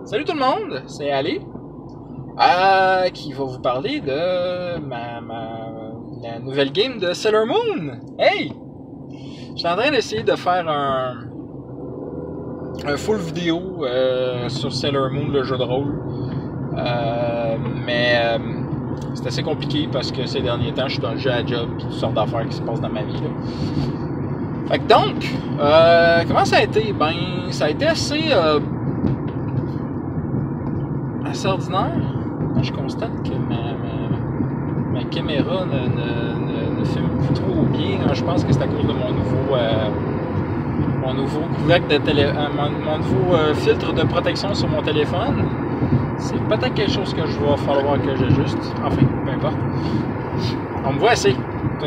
Salut tout le monde, c'est Ali qui va vous parler de la nouvelle game de Sailor Moon. Hey! Je suis en train d'essayer de faire un full vidéo sur Sailor Moon, le jeu de rôle. Mais c'est assez compliqué parce que ces derniers temps, je suis dans le jeu à job et toutes sortes d'affaires qui se passent dans ma vie. Là. Fait que donc, comment ça a été? Ben, ça a été assez ordinaire. Je constate que ma caméra ne filme plus trop bien. Je pense que c'est à cause de mon nouveau couvercle de mon nouveau filtre de protection sur mon téléphone. C'est peut-être quelque chose que je vais falloir que j'ajuste. Enfin, peu importe. On me voit assez.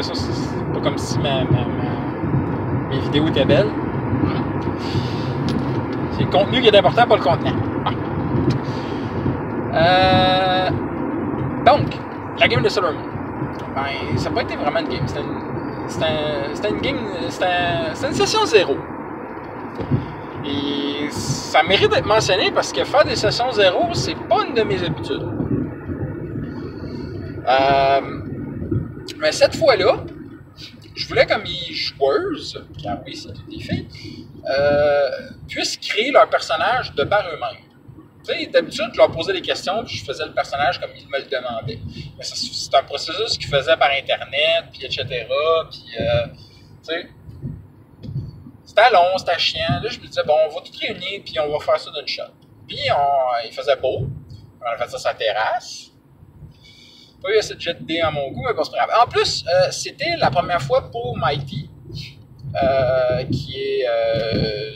C'est pas comme si mes vidéos étaient belles. C'est le contenu qui est important, pas le contenant. Donc, la game de Sailor Moon. Ben, ça n'a pas été vraiment une game. C'était une session 0. Et ça mérite d'être mentionné parce que faire des sessions 0, c'est pas une de mes habitudes. Mais cette fois-là, je voulais que mes joueuses, car oui, c'est toutes des filles, puissent créer leur personnage de par eux-mêmes. Tu sais, d'habitude, je leur posais des questions puis je faisais le personnage comme ils me le demandaient. Mais c'est un processus qu'ils faisaient par Internet, puis etc. Puis, tu sais, c'était long, c'était chiant. Là, je me disais, bon, on va tout réunir puis on va faire ça d'une shot. Puis, il faisait beau. On a fait ça sur la terrasse. Pas eu assez de jet de dés à mon goût, mais bon, c'est pas grave. En plus, c'était la première fois pour Mighty, qui est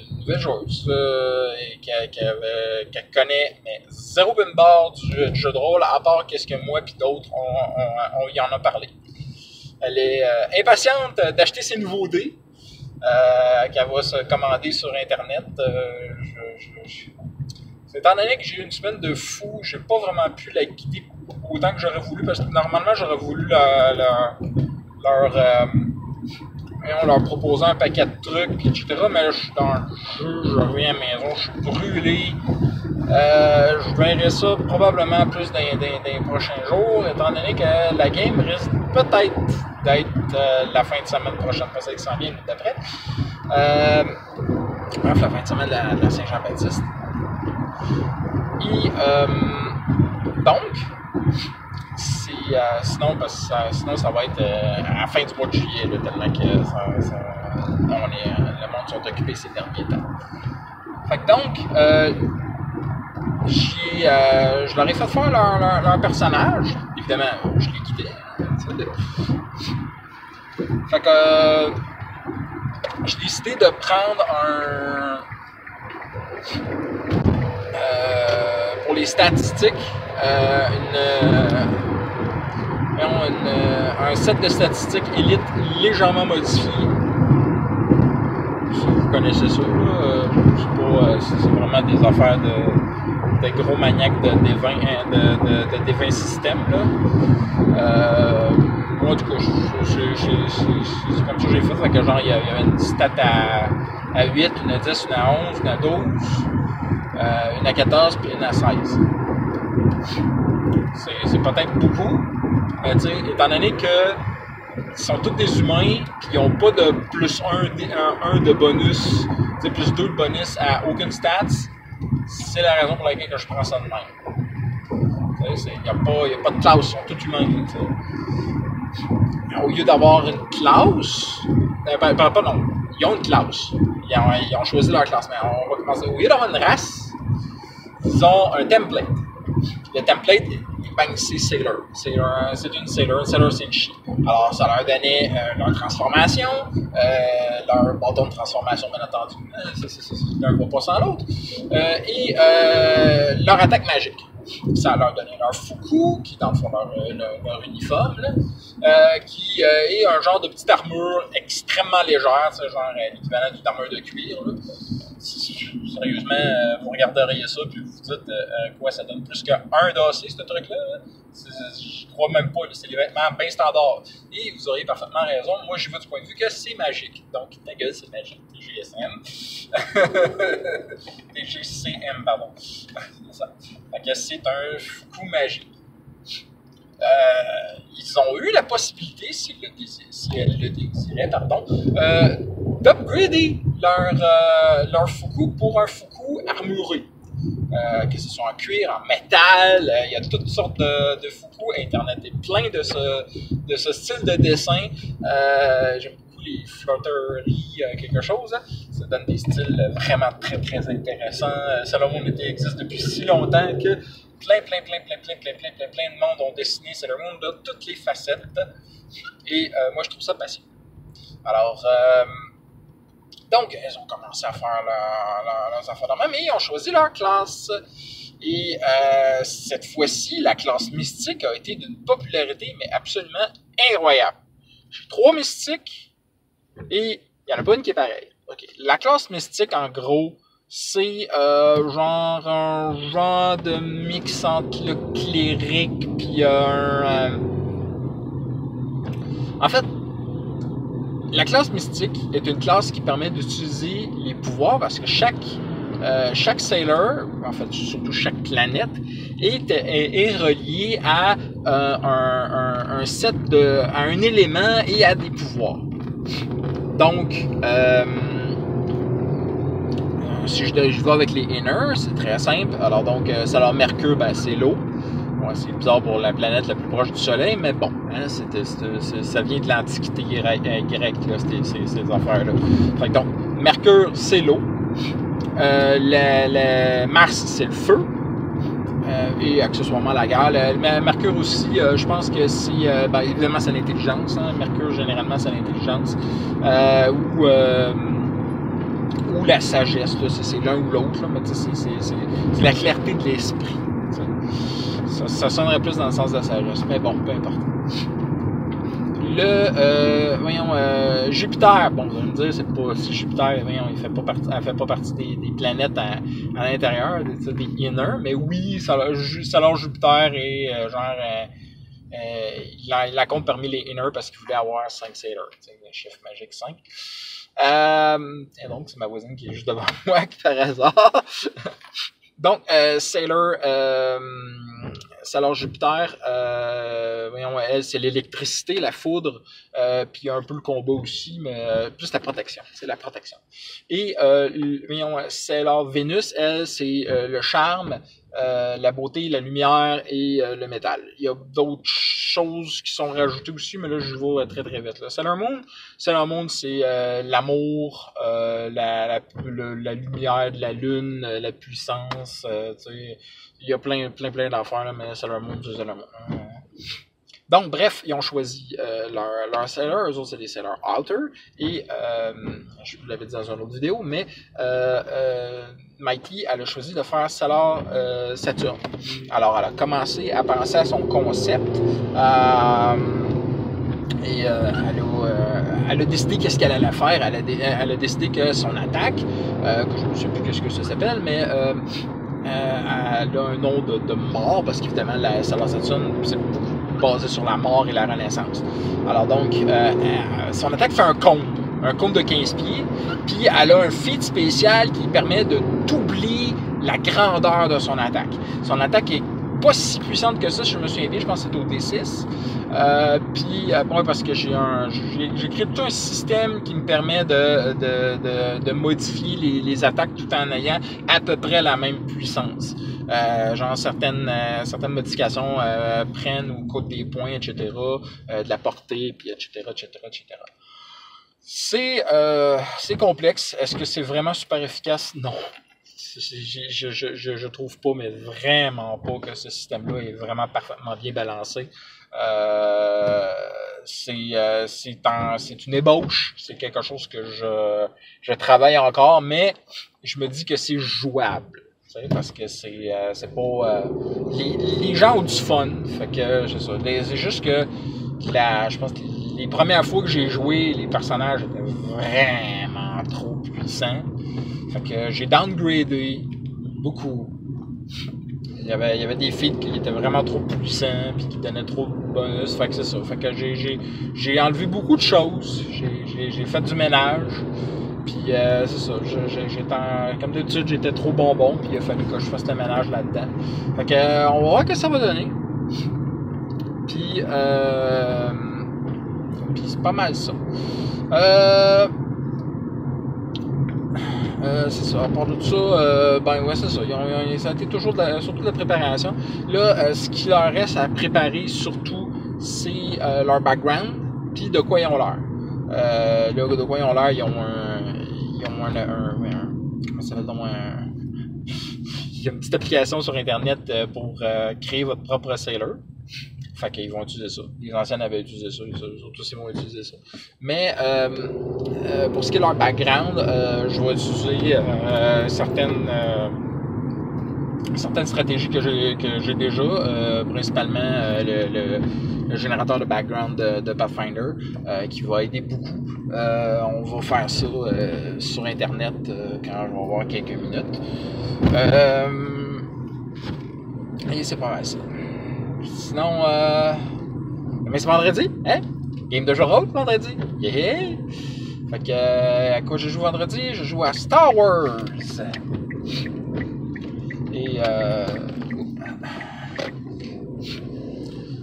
une nouvelle joueuse, qu'elle connaît, mais zéro pinball du jeu de rôle, à part qu'est-ce que moi et d'autres, on y en a parlé. Elle est impatiente d'acheter ses nouveaux dés, qu'elle va se commander sur Internet. Étant donné que j'ai eu une semaine de fou, j'ai pas vraiment pu la guider autant que j'aurais voulu, parce que normalement j'aurais voulu leur proposer un paquet de trucs, etc. Mais là, je suis dans le jeu, je reviens à la maison, je suis brûlé. Je verrai ça probablement plus dans les prochains jours, étant donné que la game risque peut-être d'être la fin de semaine prochaine, parce qu'elle s'en vient d'après. Bref, la fin de semaine de la Saint-Jean-Baptiste. Et donc, sinon, sinon ça va être à la fin du mois de juillet, là, tellement que le monde sont occupés ces derniers temps. Fait que donc, je leur ai fait faire leur personnage. Évidemment, je les guidais. Fait que j'ai décidé de prendre pour les statistiques, un set de statistiques élite légèrement modifié. Si vous connaissez ça, c'est vraiment des affaires de gros maniaques de D20 système. Moi, en tout cas, c'est comme ça que j'ai fait. Fait que genre, il y avait une stat à 8, une à 10, une à 11, une à 12, une à 14 puis une à 16. C'est peut-être beaucoup, mais tu sais, étant donné qu'ils sont tous des humains puis ils n'ont pas de plus 1 de bonus, tu sais, plus 2 de bonus à aucune stats, c'est la raison pour laquelle je prends ça de même. Il n'y a pas de classe, ils sont tous humains. Au lieu d'avoir une classe, non, ils ont une classe. Ils ont choisi leur classe, mais on va commencer. Au lieu d'avoir une race, ils ont un template. Le template, ben, c'est Sailor. C'est une Sailor Senshi. Alors, ça leur donnait leur transformation, leur bâton de transformation, bien entendu. L'un va pas sans l'autre. Et leur attaque magique. Ça leur donnait leur fuku, qui est dans le fond leur uniforme, là, qui est un genre de petite armure extrêmement légère, c'est genre l'équivalent d'une armure de cuir. Là. Sérieusement, vous regarderiez ça puis vous vous dites quoi ça donne plus qu'un d'AC, ce truc-là. Je crois même pas, c'est des vêtements bien standards. Et vous auriez parfaitement raison, moi j'y vais du point de vue que c'est magique. Donc, ta gueule, c'est magique. DGSM. DGCM, pardon. C'est ça. Fait que c'est un Fuku magique. Ils ont eu la possibilité, si elles le désiraient, d'upgrader leur Fuku pour un Fuku armuré. Que ce soit en cuir, en métal, il y a toutes sortes de Fuku. Internet est plein de ce style de dessin. J'aime beaucoup les flotteries, quelque chose. Hein. Ça donne des styles vraiment très très intéressants. Sailor Moon existe depuis si longtemps que plein de monde ont dessiné Sailor Moon de toutes les facettes. Et moi, je trouve ça passionnant. Alors, donc, ils ont commencé à faire leurs affaires de même, mais ils ont choisi leur classe. Et cette fois-ci, la classe mystique a été d'une popularité, mais absolument incroyable. J'ai 3 mystiques et il n'y en a pas une qui est pareille. Okay. La classe mystique, en gros, c'est genre un genre de mix entre le cléric puis en fait, la classe mystique est une classe qui permet d'utiliser les pouvoirs parce que chaque sailor, en fait surtout chaque planète, est relié à un élément et à des pouvoirs. Donc, si je vais avec les inners, c'est très simple. Alors donc, Sailor Mercure, ben, c'est l'eau. Ouais, c'est bizarre pour la planète la plus proche du Soleil, mais bon, hein, ça vient de l'Antiquité grecque, là, ces affaires-là. Fait que donc, Mercure, c'est l'eau. Mars, c'est le feu. Et accessoirement la guerre. Mercure aussi, je pense que c'est... ben, évidemment, c'est l'intelligence. Hein. Mercure, généralement, c'est l'intelligence. Ou la sagesse. C'est l'un ou l'autre. Mais c'est la clarté de l'esprit. Ça sonnerait plus dans le sens de la sagesse. Mais bon, peu importe. Jupiter, bon, vous allez me dire, c'est pas si Jupiter, voyons, elle fait pas partie des planètes à l'intérieur, des inner, mais oui, Sailor Jupiter est il la compte parmi les inner parce qu'il voulait avoir 5 sailors, le chiffre magique 5. Et donc, c'est ma voisine qui est juste devant moi, par hasard. Donc, Sailor Jupiter, elle, c'est l'électricité, la foudre, puis il y a un peu le combat aussi, mais plus la protection. C'est la protection. Et, Sailor Vénus, elle, c'est le charme, la beauté, la lumière et le métal. Il y a d'autres choses qui sont rajoutées aussi, mais là, je vais très très vite. Là. Sailor Moon, c'est l'amour, la lumière de la lune, la puissance, il y a plein d'affaires, mais Sailor Moon, c'est Sailor Moon. Donc, bref, ils ont choisi leur Sailor. Eux autres, c'est des Sailor Alter. Et, je vous l'avais dit dans une autre vidéo, mais Mighty, elle a choisi de faire Sailor Saturne. Alors, elle a commencé à penser à son concept. Et elle a décidé qu'est-ce qu'elle allait faire. Elle a décidé que son attaque, que je ne sais plus ce que ça s'appelle, mais... elle a un nom de mort, parce qu'évidemment, la Sailor Saturne, c'est beaucoup basé sur la mort et la renaissance. Alors donc, son attaque fait un cône de 15 pieds, puis elle a un feat spécial qui permet de doubler la grandeur de son attaque. Son attaque est pas si puissante que ça, si je me souviens bien, je pense que c'est au D6. Puis, bon, parce que j'ai créé tout un système qui me permet de modifier les attaques tout en ayant à peu près la même puissance. Genre certaines modifications prennent ou coûtent des points, etc., de la portée, puis etc. C'est complexe. Est-ce que c'est vraiment super efficace? Non. Je trouve pas, mais vraiment pas que ce système-là est vraiment parfaitement bien balancé. C'est une ébauche, c'est quelque chose que je travaille encore, mais je me dis que c'est jouable, parce que c'est pas... les gens ont du fun, fait que c'est ça. C'est juste que je pense que les premières fois que j'ai joué, les personnages étaient vraiment trop puissants. Fait que j'ai downgradé beaucoup. Il y avait des feats qui étaient vraiment trop puissants puis qui donnaient trop de bonus. Fait que c'est ça. Fait que j'ai enlevé beaucoup de choses. J'ai fait du ménage. Puis c'est ça, comme d'habitude, j'étais trop bonbon, puis il a fallu que je fasse le ménage là-dedans. Fait que, on va voir ce que ça va donner. Puis c'est pas mal ça. C'est ça, à part de ça, ben ouais, c'est ça. Ça a été toujours surtout de la préparation. Là, ce qu'il leur reste à préparer surtout, c'est leur background, puis de quoi ils ont l'air. Là, de quoi ils ont l'air, ils ont comment ça s'appelle, il y a une petite application sur Internet pour créer votre propre sailor. Fait qu'ils vont utiliser ça. Les anciens avaient utilisé ça, surtout ils vont utiliser ça. Mais pour ce qui est de leur background, je vais utiliser certaines stratégies que j'ai déjà, principalement le générateur de background de Pathfinder, qui va aider beaucoup. On va faire ça sur Internet quand je vais avoir quelques minutes. Et c'est pas mal ça. Sinon, mais c'est vendredi, hein? Game de jeu rôle vendredi. Yeah! Fait que, à quoi je joue vendredi? Je joue à Star Wars. Et,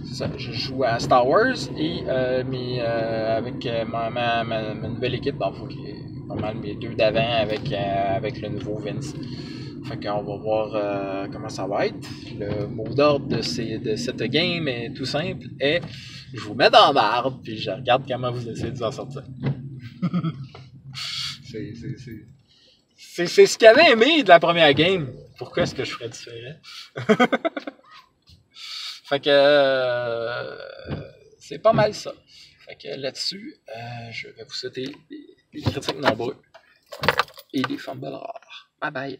c'est ça, je joue à Star Wars et, avec ma nouvelle équipe, dans le fond, qui est pas mal mes deux d'avant avec le nouveau Vince. Fait qu'on va voir comment ça va être. Le mot d'ordre de cette game est tout simple. Et je vous mets dans l'arbre puis je regarde comment vous essayez de vous en sortir. C'est ce qu'il avait aimé de la première game. Pourquoi est-ce que je ferais différent? Fait que c'est pas mal ça. Fait que là-dessus, je vais vous souhaiter des critiques nombreux et des fumbles rares. Bye bye!